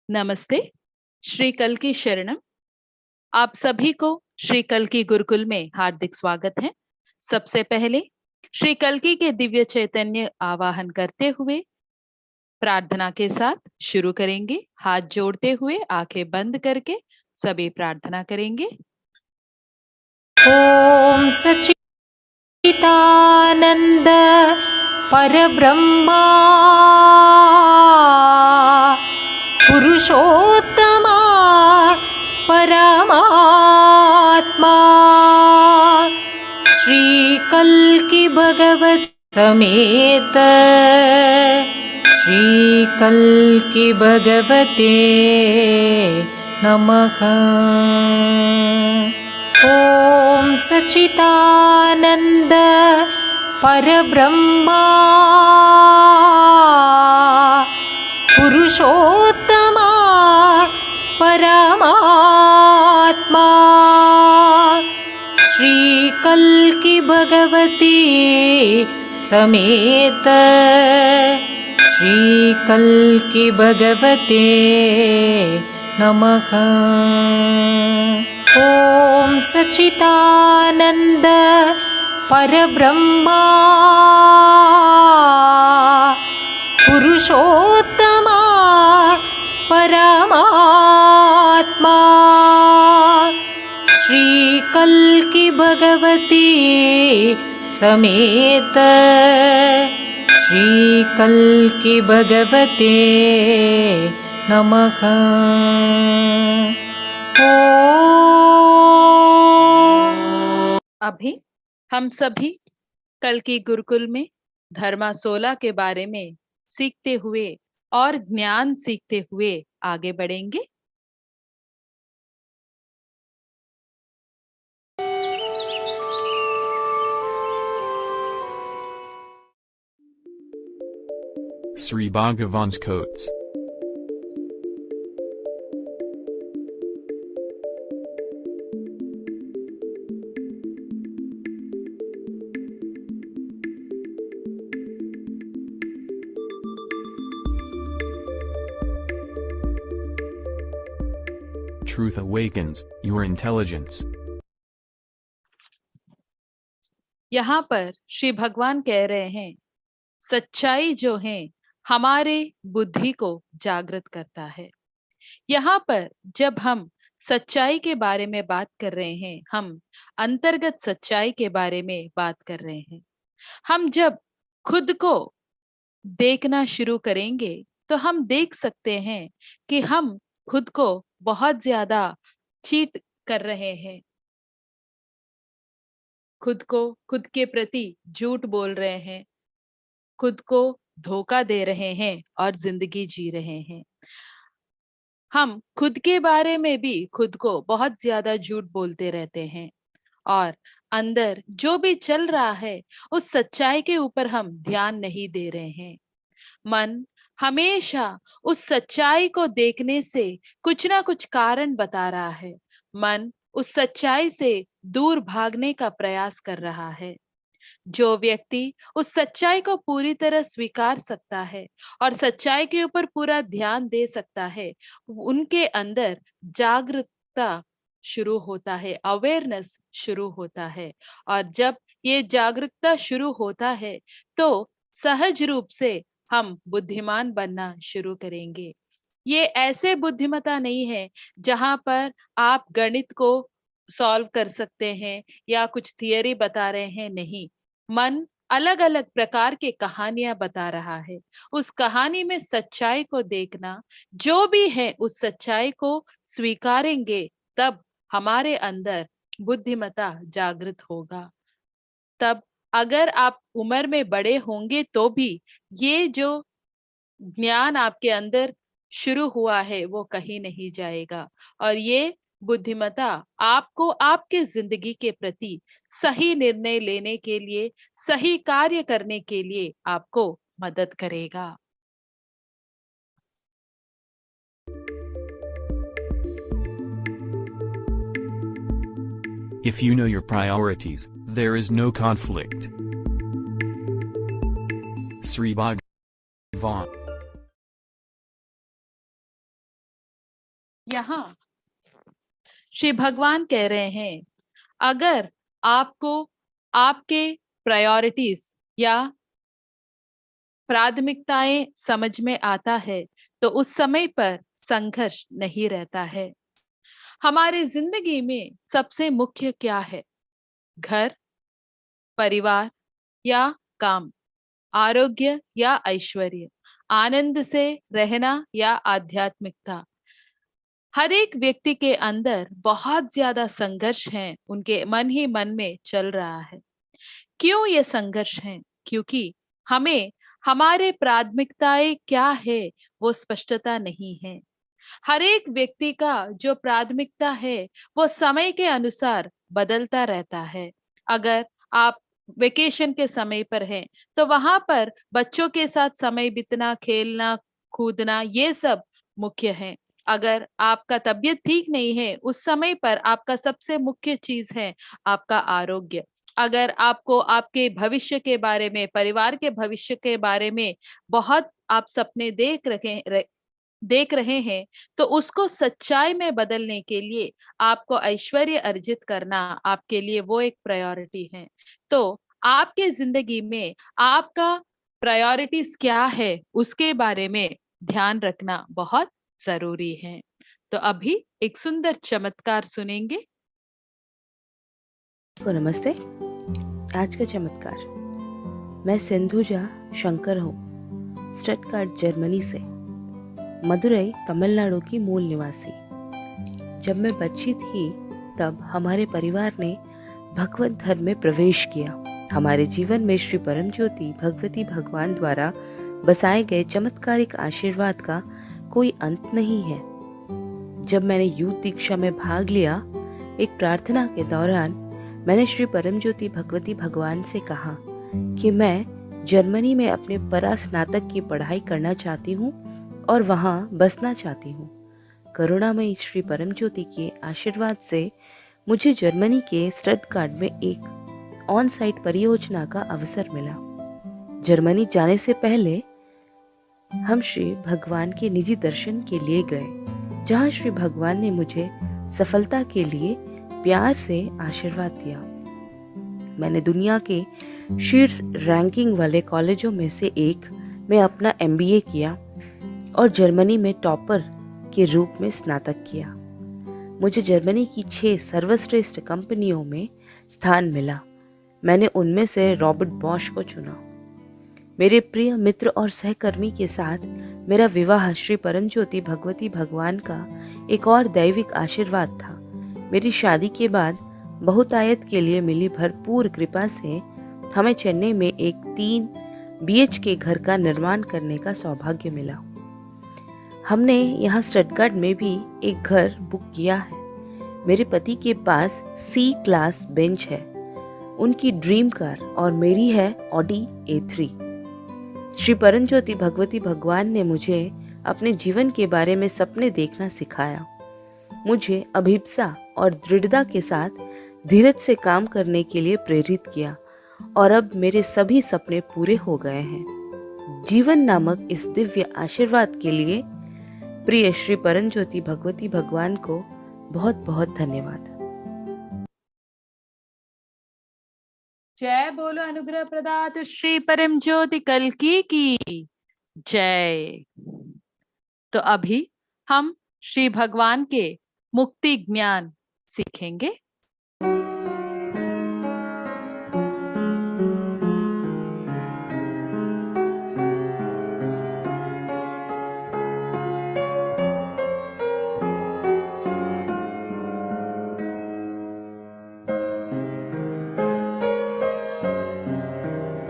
नमस्ते, श्री कल्की शरणम। आप सभी को श्री कल्की गुरुकुल में हार्दिक स्वागत है। सबसे पहले श्री कल्की के दिव्य चैतन्य आवाहन करते हुए प्रार्थना के साथ शुरू करेंगे। हाथ जोड़ते हुए आंखें बंद करके सभी प्रार्थना करेंगे। ओम सच्चिदानंद परब्रह्मा पुरुषोत्तमा परमात्मा श्री कल्की भगवत समेत श्री कल्की भगवते नमः। ओम सच्चिदानंद परब्रह्मा पुरुषोत्तमा परमात्मा श्री कल्की भगवती समेत श्री कल्की भगवते नमः। ओम सच्चिदानंद परब्रह्मा पुरुषोत्तमा परमात्मा श्री कल्की भगवती समेत श्री कल्की भगवते नमः। अभी हम सभी कल्की गुरुकुल में धर्मा 16 के बारे में सीखते हुए और ज्ञान सीखते हुए आगे बढ़ेंगे। Sri Bhagavan's quotes. Truth awakens your intelligence. यहाँ पर श्री भगवान कह रहे हैं, सच्चाई जो है हमारे बुद्धि को जागृत करता है। यहाँ पर जब हम सच्चाई के बारे में बात कर रहे हैं, हम अंतर्गत सच्चाई के बारे में बात कर रहे हैं। हम जब खुद को देखना शुरू करेंगे तो हम देख सकते हैं कि हम खुद को बहुत ज्यादा चीट कर रहे हैं, खुद को खुद के प्रति झूठ बोल रहे हैं, खुद को धोखा दे रहे हैं और जिंदगी जी रहे हैं। हम खुद के बारे में भी खुद को बहुत ज्यादा झूठ बोलते रहते हैं और अंदर जो भी चल रहा है उस सच्चाई के ऊपर हम ध्यान नहीं दे रहे हैं। मन हमेशा उस सच्चाई को देखने से कुछ ना कुछ कारण बता रहा है। मन उस सच्चाई से दूर भागने का प्रयास कर रहा है। जो व्यक्ति उस सच्चाई को पूरी तरह स्वीकार सकता है और सच्चाई के ऊपर पूरा ध्यान दे सकता है, उनके अंदर जागरूकता शुरू होता है, अवेयरनेस शुरू होता है। और जब ये जागरूकता शुरू होता है तो सहज रूप से हम बुद्धिमान बनना शुरू करेंगे। ये ऐसे बुद्धिमता नहीं है जहां पर आप गणित को सॉल्व कर सकते हैं या कुछ थियरी बता रहे हैं, नहीं। मन अलग अलग प्रकार के कहानियां बता रहा है। उस कहानी में सच्चाई को देखना, जो भी है उस सच्चाई को स्वीकारेंगे, तब हमारे अंदर बुद्धिमता जागृत होगा। तब अगर आप उम्र में बड़े होंगे तो भी ये जो ज्ञान आपके अंदर शुरू हुआ है वो कहीं नहीं जाएगा और ये बुद्धिमता आपको आपके जिंदगी के प्रति सही निर्णय लेने के लिए, सही कार्य करने के लिए आपको मदद करेगा। If you know your priorities, there is no conflict. Sri Bhagavan. यहाँ श्री भगवान कह रहे हैं, अगर आपको आपके प्रायोरिटीज या प्राथमिकताएं समझ में आता है तो उस समय पर संघर्ष नहीं रहता है। हमारी जिंदगी में सबसे मुख्य क्या है? घर, परिवार या काम, आरोग्य या ऐश्वर्य, आनंद से रहना या आध्यात्मिकता। हर एक व्यक्ति के अंदर बहुत ज्यादा संघर्ष है, उनके मन ही मन में चल रहा है। क्यों ये संघर्ष है? क्योंकि हमें हमारे प्राथमिकताएं क्या है वो स्पष्टता नहीं है। हर एक व्यक्ति का जो प्राथमिकता है वो समय के अनुसार बदलता रहता है। अगर आप वेकेशन के समय पर हैं तो वहां पर बच्चों के साथ समय बिताना, खेलना, कूदना, ये सब मुख्य है। अगर आपका तबीयत ठीक नहीं है उस समय पर आपका सबसे मुख्य चीज है आपका आरोग्य। अगर आपको आपके भविष्य के बारे में, परिवार के भविष्य के बारे में बहुत आप सपने देख रहे हैं तो उसको सच्चाई में बदलने के लिए आपको ऐश्वर्य अर्जित करना आपके लिए वो एक प्रायोरिटी है। तो आपके जिंदगी में आपका प्रायोरिटीज क्या है उसके बारे में ध्यान रखना बहुत जरूरी है। तो अभी एक सुंदर चमत्कार सुनेंगे। तो नमस्ते। आज का चमत्कार। मैं सिंधुजा शंकर हूँ, स्टटगार्ट जर्मनी से, मदुरई तमिलनाडु की मूल निवासी। जब मैं बच्ची थी तब हमारे परिवार ने भगवत धर्म में प्रवेश किया। हमारे जीवन में श्री परम ज्योति भगवती भगवान द्वारा बसाए गए चमत्कारिक आशीर्वाद का कोई अंत नहीं है। जब मैंने यूथ दीक्षा में भाग लिया, एक प्रार्थना के दौरान मैंने श्री परम ज्योति भगवती भगवान से कहा कि मैं जर्मनी में अपने परास्नातक की पढ़ाई करना चाहती हूँ और वहाँ बसना चाहती हूँ। करुणामयी श्री परम ज्योति के आशीर्वाद से मुझे जर्मनी के स्टटगार्ट में एक ऑन साइट परियोजना का अवसर मिला। जर्मनी जाने से पहले हम श्री भगवान के निजी दर्शन के लिए गए, जहाँ श्री भगवान ने मुझे सफलता के लिए प्यार से आशीर्वाद दिया। मैंने दुनिया के शीर्ष रैंकिंग वाले कॉलेजों में से एक में अपना MBA किया और जर्मनी में टॉपर के रूप में स्नातक किया। मुझे जर्मनी की 6 सर्वश्रेष्ठ कंपनियों में स्थान मिला। मैंने उनमें से रॉबर्ट बॉश को चुना। मेरे प्रिय मित्र और सहकर्मी के साथ मेरा विवाह श्री परम ज्योति भगवती भगवान का एक और दैविक आशीर्वाद था। मेरी शादी के बाद बहुतायत के लिए मिली भरपूर कृपा से हमें चेन्नई में एक 3 BHK घर का निर्माण करने का सौभाग्य मिला। हमने यहाँ स्टटगार्ट में भी एक घर बुक किया है। मेरे पति के पास C क्लास बेंच है, उनकी ड्रीम कार, और मेरी है ऑडी A3। श्री परम ज्योति भगवती भगवान ने मुझे अपने जीवन के बारे में सपने देखना सिखाया, मुझे अभिप्सा और दृढ़ता के साथ धीरज से काम करने के लिए प्रेरित किया और अब मेरे सभी सपने पूरे हो गए हैं। जीवन नामक इस दिव्य आशीर्वाद के लिए प्रिय श्री परम ज्योति भगवती भगवान को बहुत बहुत धन्यवाद। जय बोलो अनुग्रह प्रदात श्री परम ज्योति कल्की की जय। तो अभी हम श्री भगवान के मुक्ति ज्ञान सीखेंगे।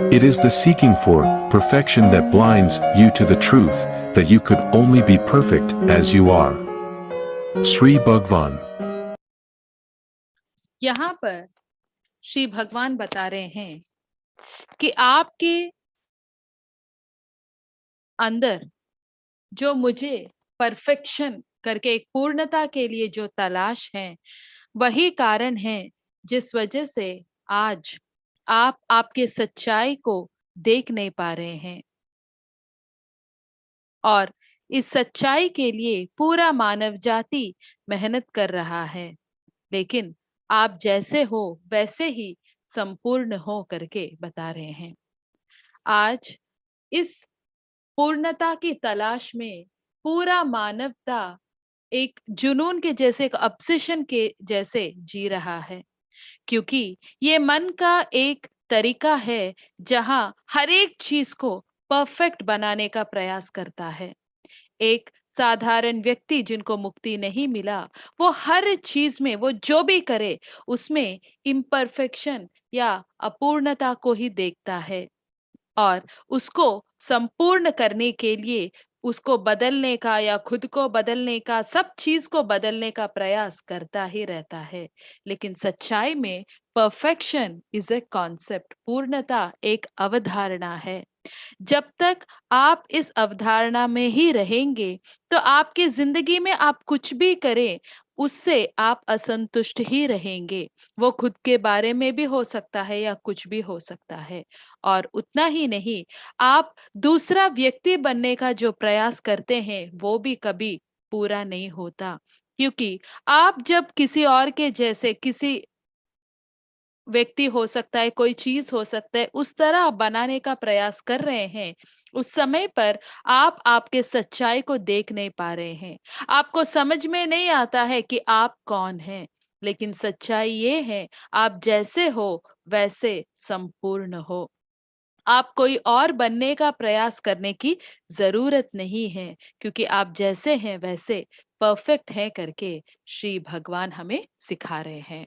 It is the seeking for perfection that blinds you to the truth that you could only be perfect as you are. Sri Bhagwan. यहाँ पर श्री भगवान बता रहे हैं कि आपके अंदर जो मुझे परफेक्शन करके एक पूर्णता के लिए जो तलाश है, वही कारण है जिस वजह से आज आप आपके सच्चाई को देख नहीं पा रहे हैं। और इस सच्चाई के लिए पूरा मानव जाति मेहनत कर रहा है, लेकिन आप जैसे हो वैसे ही संपूर्ण हो करके बता रहे हैं। आज इस पूर्णता की तलाश में पूरा मानवता एक जुनून के जैसे, एक ऑब्सेशन के जैसे जी रहा है, क्योंकि ये मन का एक तरीका है जहां हर एक चीज को परफेक्ट बनाने का प्रयास करता है। एक साधारण व्यक्ति जिनको मुक्ति नहीं मिला, वो हर चीज में वो जो भी करे उसमें इम्परफेक्शन या अपूर्णता को ही देखता है, और उसको संपूर्ण करने के लिए उसको बदलने का या खुद को बदलने का, सब चीज को बदलने का प्रयास करता ही रहता है। लेकिन सच्चाई में परफेक्शन इज ए कॉन्सेप्ट, पूर्णता एक अवधारणा है। जब तक आप इस अवधारणा में ही रहेंगे तो आपकी जिंदगी में आप कुछ भी करें उससे आप असंतुष्ट ही रहेंगे। वो खुद के बारे में भी हो सकता है या कुछ भी हो सकता है। और उतना ही नहीं, आप दूसरा व्यक्ति बनने का जो प्रयास करते हैं वो भी कभी पूरा नहीं होता, क्योंकि आप जब किसी और के जैसे, किसी व्यक्ति हो सकता है, कोई चीज हो सकता है, उस तरह बनाने का प्रयास कर रहे हैं, उस समय पर आप आपके सच्चाई को देख नहीं पा रहे हैं। आपको समझ में नहीं आता है कि आप कौन हैं। लेकिन सच्चाई ये है, आप जैसे हो वैसे संपूर्ण हो। आप कोई और बनने का प्रयास करने की जरूरत नहीं है, क्योंकि आप जैसे हैं वैसे परफेक्ट हैं करके श्री भगवान हमें सिखा रहे हैं।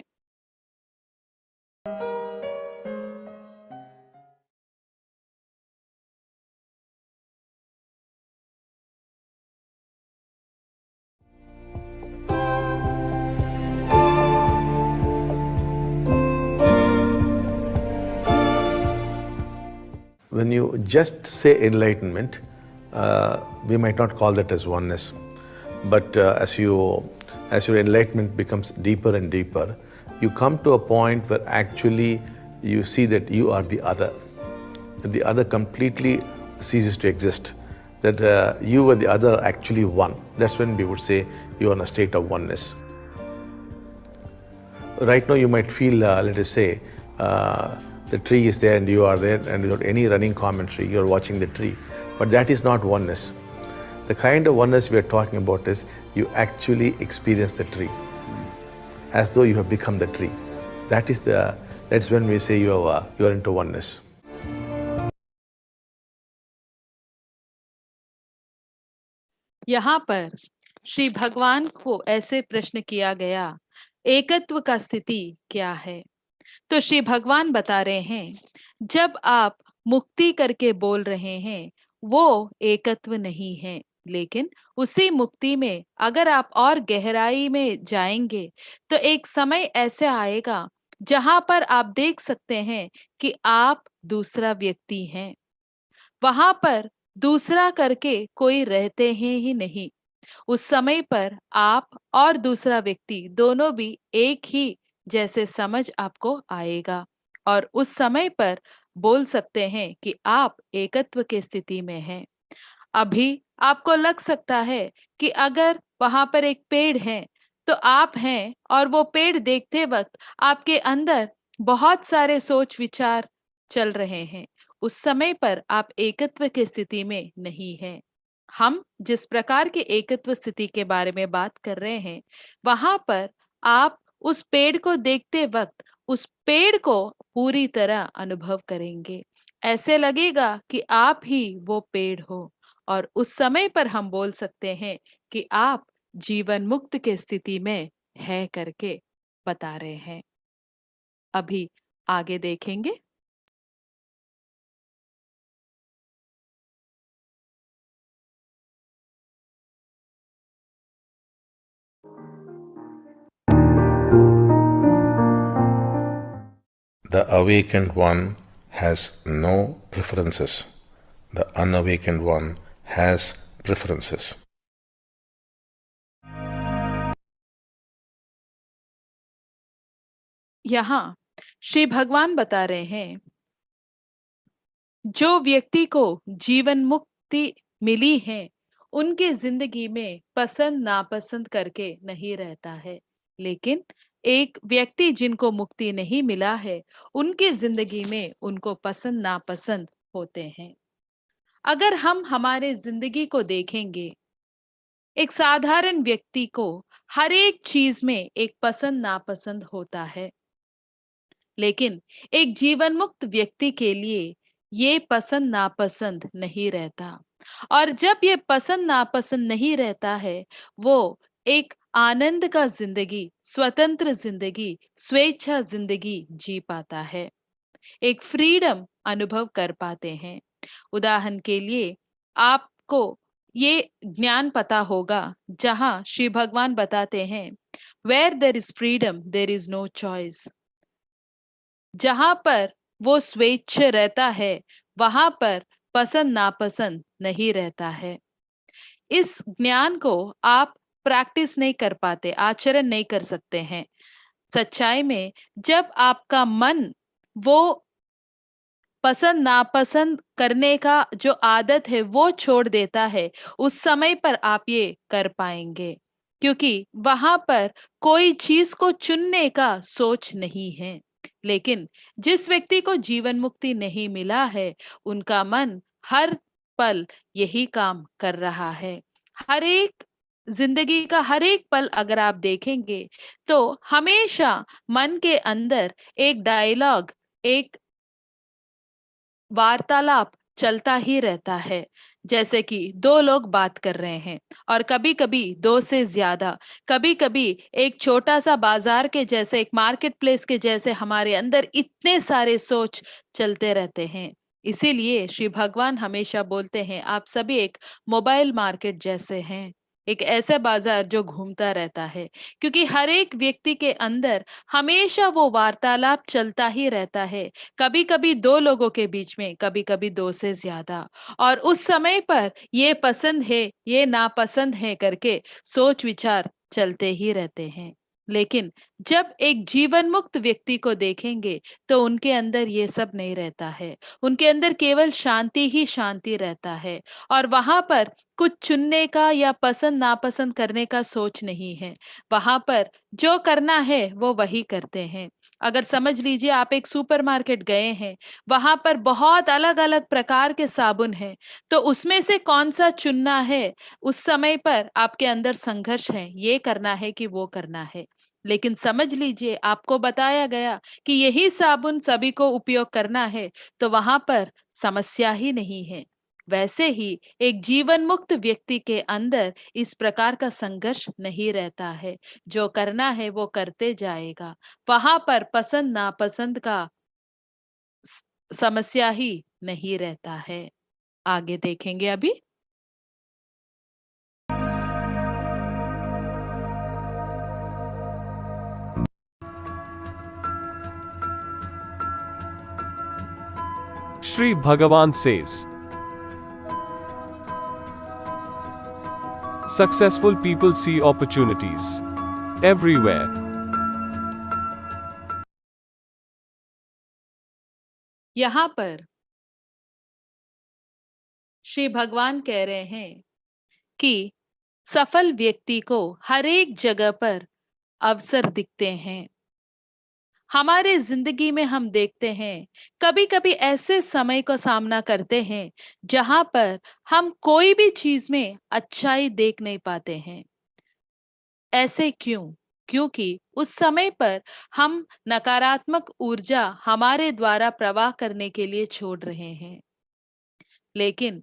When you just say enlightenment, we might not call that as oneness. But as your enlightenment becomes deeper and deeper, you come to a point where actually you see that you are the other. That the other completely ceases to exist. That you and the other are actually one. That's when we would say you are in a state of oneness. Right now you might feel, let us say, the tree is there and you are there, and without any running commentary, you are watching the tree. But that is not oneness. The kind of oneness we are talking about is you actually experience the tree as though you have become the tree. That's when we say you are into oneness. यहाँ पर श्री भगवान को ऐसे प्रश्न किया गया, एकत्व का स्थिति क्या है? तो श्री भगवान बता रहे हैं, जब आप मुक्ति करके बोल रहे हैं वो एकत्व नहीं है, लेकिन उसी मुक्ति में अगर आप और गहराई में जाएंगे तो एक समय ऐसे आएगा जहां पर आप देख सकते हैं कि आप दूसरा व्यक्ति हैं। वहां पर दूसरा करके कोई रहते हैं ही नहीं। उस समय पर आप और दूसरा व्यक्ति दोनों भी एक ही जैसे समझ आपको आएगा, और उस समय पर बोल सकते हैं कि आप एकत्व के स्थिति में हैं। अभी आपको लग सकता है कि अगर वहां पर एक पेड़ है तो आप हैं, और वो पेड़ देखते वक्त आपके अंदर बहुत सारे सोच विचार चल रहे हैं। उस समय पर आप एकत्व के स्थिति में नहीं हैं। हम जिस प्रकार के एकत्व स्थिति के बारे में बात कर रहे हैं, वहां पर आप उस पेड़ को देखते वक्त उस पेड़ को पूरी तरह अनुभव करेंगे। ऐसे लगेगा कि आप ही वो पेड़ हो, और उस समय पर हम बोल सकते हैं कि आप जीवन मुक्त के स्थिति में है करके बता रहे हैं। अभी आगे देखेंगे। The awakened one has no preferences. The unawakened one has preferences. यहाँ श्री भगवान बता रहे हैं, जो व्यक्ति को जीवन मुक्ति मिली है उनके जिंदगी में पसंद नापसंद करके नहीं रहता है, लेकिन एक व्यक्ति जिनको मुक्ति नहीं मिला है, उनके जिंदगी में उनको पसंद नापसंद होते हैं। अगर हम हमारे जिंदगी को देखेंगे, एक साधारण व्यक्ति को हर एक चीज में एक पसंद नापसंद होता है, लेकिन एक जीवन मुक्त व्यक्ति के लिए ये पसंद नापसंद नहीं रहता। और जब ये पसंद नापसंद नहीं रहता है, वो एक आनंद का जिंदगी, स्वतंत्र जिंदगी, स्वेच्छा जिंदगी जी पाता है, एक फ्रीडम अनुभव कर पाते हैं। उदाहरण के लिए आपको ये ज्ञान पता होगा, जहां श्री भगवान बताते हैं, where there is freedom there is no choice. जहां पर वो स्वेच्छ रहता है, वहां पर पसंद नापसंद नहीं रहता है। इस ज्ञान को आप प्रैक्टिस नहीं कर पाते, आचरण नहीं कर सकते हैं। सच्चाई में जब आपका मन वो पसंद नापसंद करने का जो आदत है वो छोड़ देता है, उस समय पर आप ये कर पाएंगे, क्योंकि वहां पर कोई चीज को चुनने का सोच नहीं है। लेकिन जिस व्यक्ति को जीवन मुक्ति नहीं मिला है, उनका मन हर पल यही काम कर रहा है। हर एक जिंदगी का हर एक पल अगर आप देखेंगे, तो हमेशा मन के अंदर एक डायलॉग, एक वार्तालाप चलता ही रहता है। जैसे कि दो लोग बात कर रहे हैं, और कभी कभी दो से ज्यादा, कभी कभी एक छोटा सा बाजार के जैसे, एक मार्केट प्लेस के जैसे हमारे अंदर इतने सारे सोच चलते रहते हैं। इसीलिए श्री भगवान हमेशा बोलते हैं, आप सभी एक मोबाइल मार्केट जैसे हैं, एक ऐसे बाजार जो घूमता रहता है, क्योंकि हर एक व्यक्ति के अंदर हमेशा वो वार्तालाप चलता ही रहता है। कभी कभी दो लोगों के बीच में, कभी कभी दो से ज्यादा, और उस समय पर ये पसंद है, ये नापसंद है करके सोच विचार चलते ही रहते हैं। लेकिन जब एक जीवन मुक्त व्यक्ति को देखेंगे, तो उनके अंदर ये सब नहीं रहता है। उनके अंदर केवल शांति ही शांति रहता है, और वहां पर कुछ चुनने का या पसंद नापसंद करने का सोच नहीं है। वहां पर जो करना है वो वही करते हैं। अगर समझ लीजिए आप एक सुपरमार्केट गए हैं, वहां पर बहुत अलग अलग प्रकार के साबुन हैं, तो उसमें से कौन सा चुनना है, उस समय पर आपके अंदर संघर्ष है, ये करना है कि वो करना है। लेकिन समझ लीजिए आपको बताया गया कि यही साबुन सभी को उपयोग करना है, तो वहां पर समस्या ही नहीं है। वैसे ही एक जीवन मुक्त व्यक्ति के अंदर इस प्रकार का संघर्ष नहीं रहता है। जो करना है वो करते जाएगा, वहां पर पसंद नापसंद का समस्या ही नहीं रहता है। आगे देखेंगे अभी। Shri Bhagavan says, successful people see opportunities everywhere. यहाँ पर श्री भगवान कह रहे हैं कि सफल व्यक्ति को हर एक जगह पर अवसर दिखते हैं। हमारे जिंदगी में हम देखते हैं, कभी कभी ऐसे समय का सामना करते हैं जहां पर हम कोई भी चीज में अच्छाई देख नहीं पाते हैं। ऐसे क्यों? क्योंकि उस समय पर हम नकारात्मक ऊर्जा हमारे द्वारा प्रवाह करने के लिए छोड़ रहे हैं। लेकिन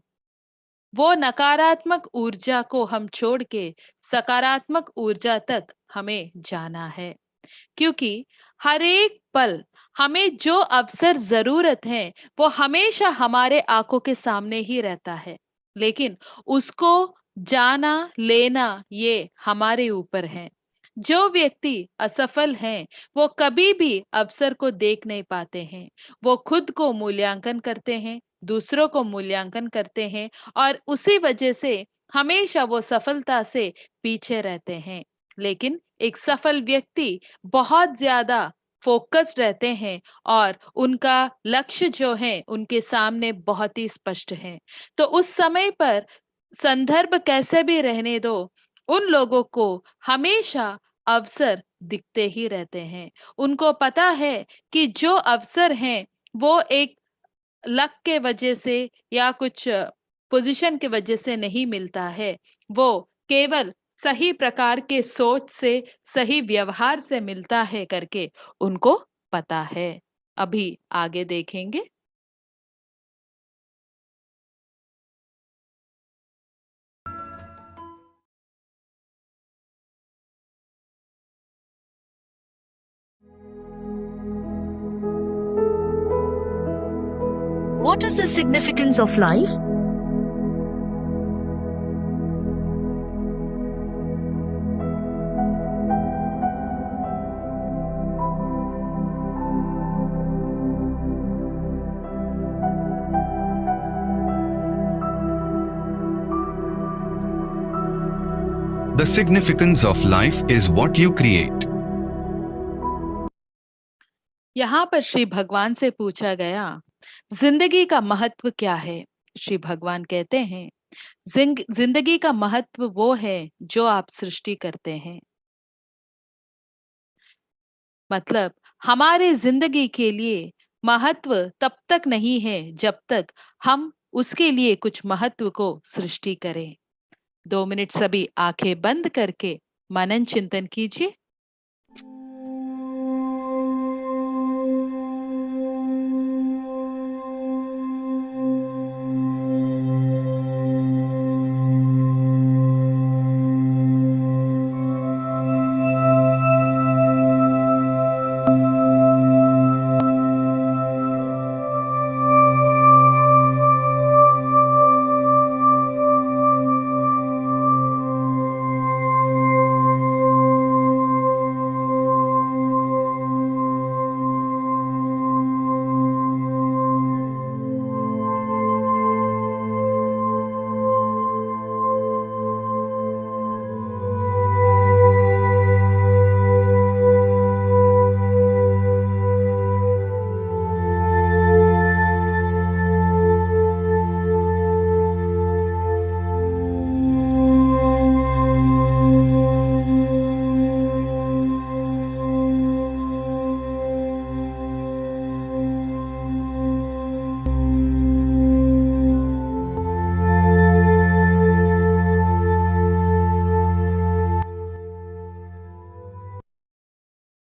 वो नकारात्मक ऊर्जा को हम छोड़ के सकारात्मक ऊर्जा तक हमें जाना है, क्योंकि हर एक पल हमें जो अवसर जरूरत है वो हमेशा हमारे आंखों के सामने ही रहता है, लेकिन उसको जाना लेना ये हमारे ऊपर है। जो व्यक्ति असफल हैं, वो कभी भी अवसर को देख नहीं पाते हैं। वो खुद को मूल्यांकन करते हैं, दूसरों को मूल्यांकन करते हैं, और उसी वजह से हमेशा वो सफलता से पीछे रहते हैं। लेकिन एक सफल व्यक्ति बहुत ज्यादा फोकस्ड रहते हैं, और उनका लक्ष्य जो है उनके सामने बहुत ही स्पष्ट है। तो उस समय पर संदर्भ कैसे भी रहने दो, उन लोगों को हमेशा अवसर दिखते ही रहते हैं। उनको पता है कि जो अवसर हैं वो एक लक के वजह से या कुछ पोजीशन के वजह से नहीं मिलता है, वो केवल सही प्रकार के सोच से, सही व्यवहार से मिलता है करके उनको पता है। अभी आगे देखेंगे। What is the significance of life? The significance of life is what you create. यहाँ पर श्री भगवान से पूछा गया, जिंदगी का महत्व क्या है? श्री भगवान कहते हैं, जिंदगी का महत्व वो है जो आप सृष्टि करते हैं। मतलब हमारे जिंदगी के लिए महत्व तब तक नहीं है जब तक हम उसके लिए कुछ महत्व को सृष्टि करें। 2 मिनट सभी आंखें बंद करके मनन चिंतन कीजिए।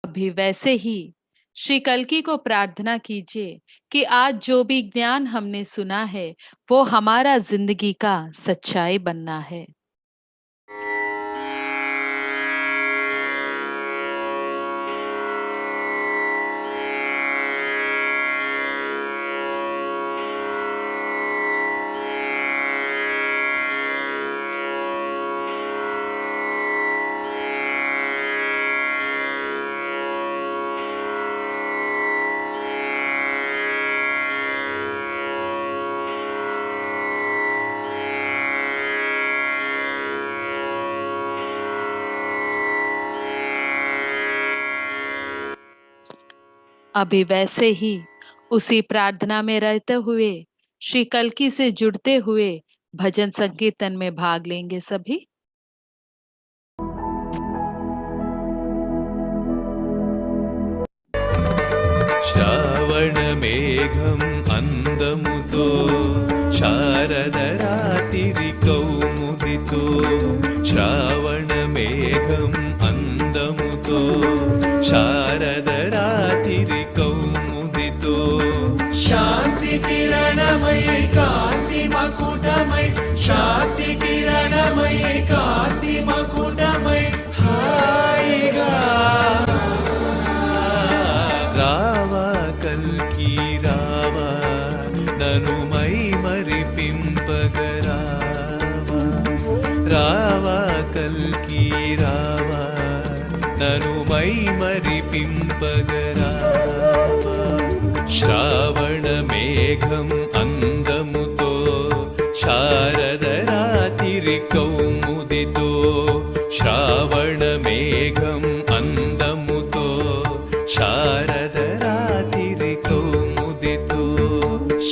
अभी वैसे ही श्री कल्कि को प्रार्थना कीजिए कि आज जो भी ज्ञान हमने सुना है वो हमारा जिंदगी का सच्चाई बनना है। अभी वैसे ही उसी प्रार्थना में रहते हुए श्री कल्कि से जुड़ते हुए भजन संकीर्तन में भाग लेंगे सभी। श्रावण मेघम अंदमुतो शारद रात्रि कौमुदितो श्रावण मेघम अंदमुतो शारद रात्रि कौमुदितो शांति किरणमय कांति मकुटमय शांति किरणमय कांति मकुटमय हायगा रावा कल्कि रावा ननु मई मरिपिंपगरावा रावा कल्कि रावा ननु मई मरिपिंपगरावा श्रावण मेघम अंदमुतो शारद रात्रि कौमुदितो श्रावण मेघम अंदमुतो शारद रात्रि कौमुदितो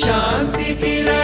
शांति किरण